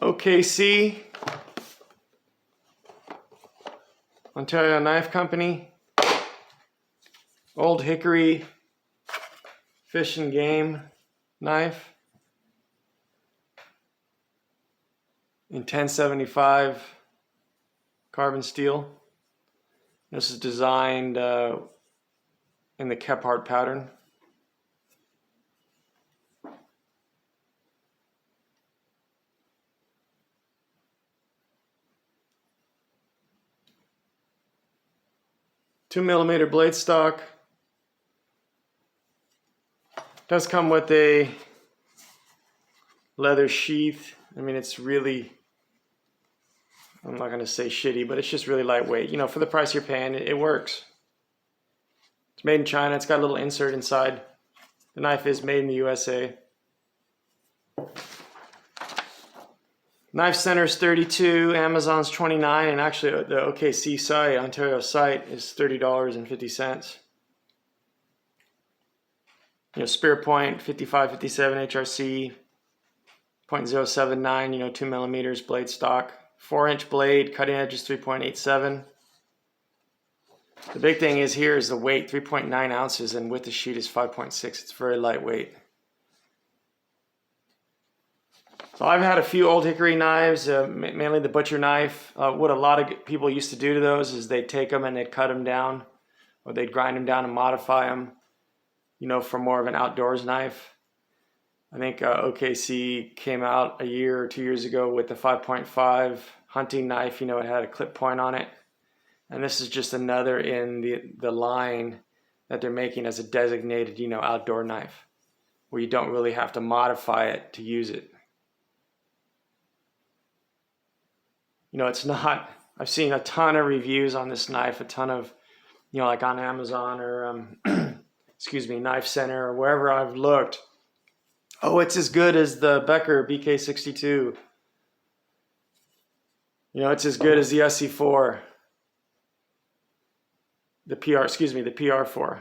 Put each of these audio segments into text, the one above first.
OKC, Ontario Knife Company, Old Hickory Fish and Game knife in 1075 carbon steel. This is designed in the Kephart pattern. .2mm blade stock. Does come with a leather sheath. I mean, it's really, I'm not going to say shitty, but it's just really lightweight. You know, for the price you're paying, it works. It's made in China. It's got a little insert inside. The knife is made in the USA. Knife Center's 32, Amazon's 29, and actually the OKC site, Ontario site, is $30.50. You know, spear point 55, 57 HRC, 0.079, you know, 2mm blade stock, 4-inch blade, cutting edge is 3.87. The big thing is here is the weight, 3.9 ounces, and with the sheet is 5.6. It's very lightweight. So I've had a few Old Hickory knives, mainly the butcher knife. What a lot of people used to do to those is they'd take them and they'd cut them down, or they'd grind them down and modify them, you know, for more of an outdoors knife. I think OKC came out a year or 2 years ago with the 5.5 hunting knife. You know, it had a clip point on it. And this is just another in the line that they're making as a designated, you know, outdoor knife, where you don't really have to modify it to use it. You know, it's not, I've seen a ton of reviews on this knife, a ton of, you know, like on Amazon or, excuse me, Knife Center or wherever I've looked. Oh, it's as good as the Becker BK62. You know, it's as good as the SC4. The PR4.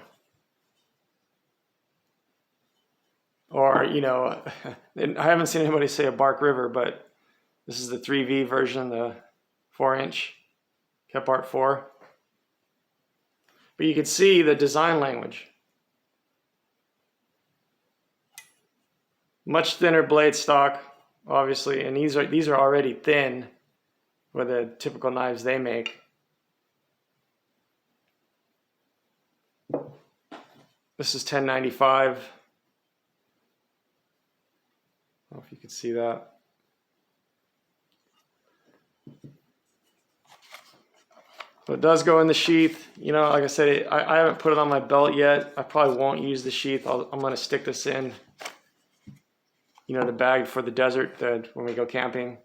Or, you know, I haven't seen anybody say a Bark River, but this is the 3V version, the 4-inch Kephart 4. But you can see the design language. Much thinner blade stock, obviously, and these are already thin for the typical knives they make. This is 1095. I don't know if you can see that. But it does go in the sheath. You know, like I said, I haven't put it on my belt yet. I probably won't use the sheath. I'm going to stick this in, you know, the bag for the desert when we go camping.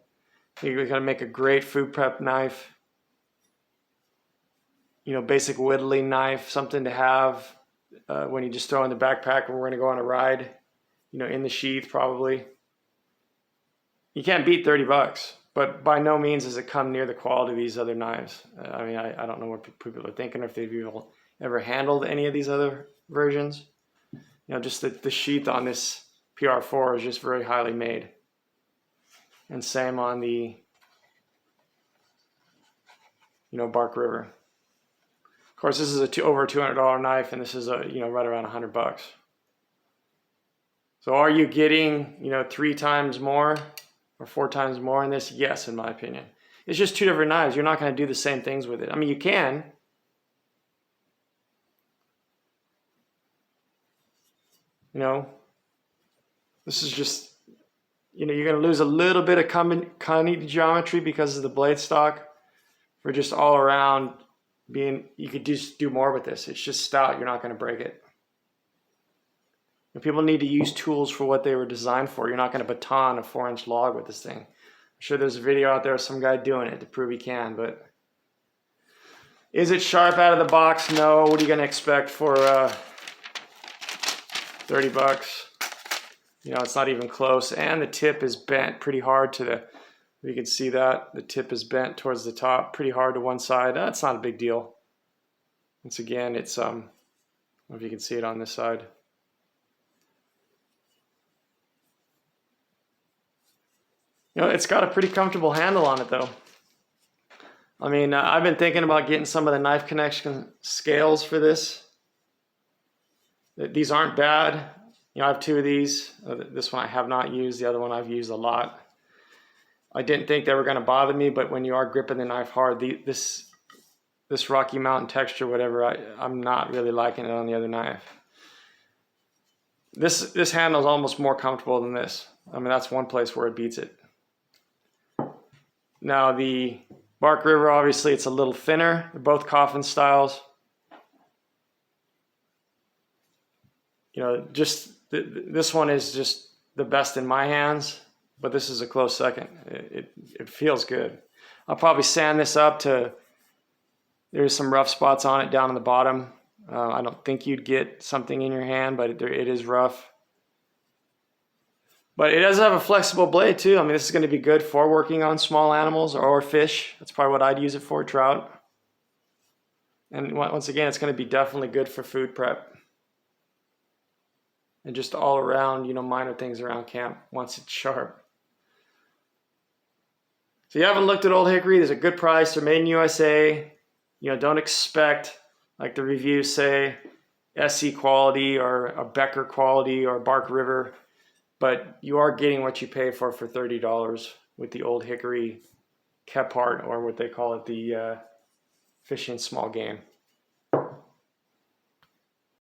I think we're going to make a great food prep knife. You know, basic whittling knife, something to have when you just throw in the backpack when we're going to go on a ride, you know, in the sheath probably. You can't beat $30, but by no means does it come near the quality of these other knives. I mean, I don't know what people are thinking, if they've ever handled any of these other versions. You know, just the sheath on this PR4 is just very highly made. And same on the, you know, Bark River. Of course, this is over $200 knife, and this is you know, right around $100. So are you getting, you know, 3 times more or 4 times more in this? Yes, in my opinion. It's just 2 different knives. You're not going to do the same things with it. I mean, you can. You know, this is just, you know, you're going to lose a little bit of cutting geometry because of the blade stock. For just all around being, you could just do more with this. It's just stout. You're not going to break it. And people need to use tools for what they were designed for. You're not going to baton a 4-inch log with this thing. I'm sure there's a video out there of some guy doing it to prove he can, but is it sharp out of the box? No. What are you going to expect for $30? You know, it's not even close. And the tip is bent pretty hard to the, you can see that. The tip is bent towards the top, pretty hard to one side. That's not a big deal. Once again, it's, I don't know if you can see it on this side. You know, it's got a pretty comfortable handle on it though. I mean, I've been thinking about getting some of the knife connection scales for this. These aren't bad. You know, I have two of these. This one I have not used. The other one I've used a lot. I didn't think they were going to bother me, but when you are gripping the knife hard, this Rocky Mountain texture, whatever, I'm not really liking it on the other knife. This handle is almost more comfortable than this. I mean, that's one place where it beats it. Now the Bark River, obviously, it's a little thinner. They're both coffin styles. You know, just this one is just the best in my hands, but this is a close second. It feels good. I'll probably sand this up to, there's some rough spots on it down on the bottom. I don't think you'd get something in your hand, but it is rough. But it does have a flexible blade too. I mean, this is going to be good for working on small animals or fish. That's probably what I'd use it for, trout. And once again, it's going to be definitely good for food prep. And just all around, you know, minor things around camp once it's sharp. So you haven't looked at Old Hickory, there's a good price. They're made in USA. You know, don't expect, like the reviews say, SC quality or a Becker quality or Bark River. But you are getting what you pay for $30 with the Old Hickory Kephart, or what they call it, the fishing small game.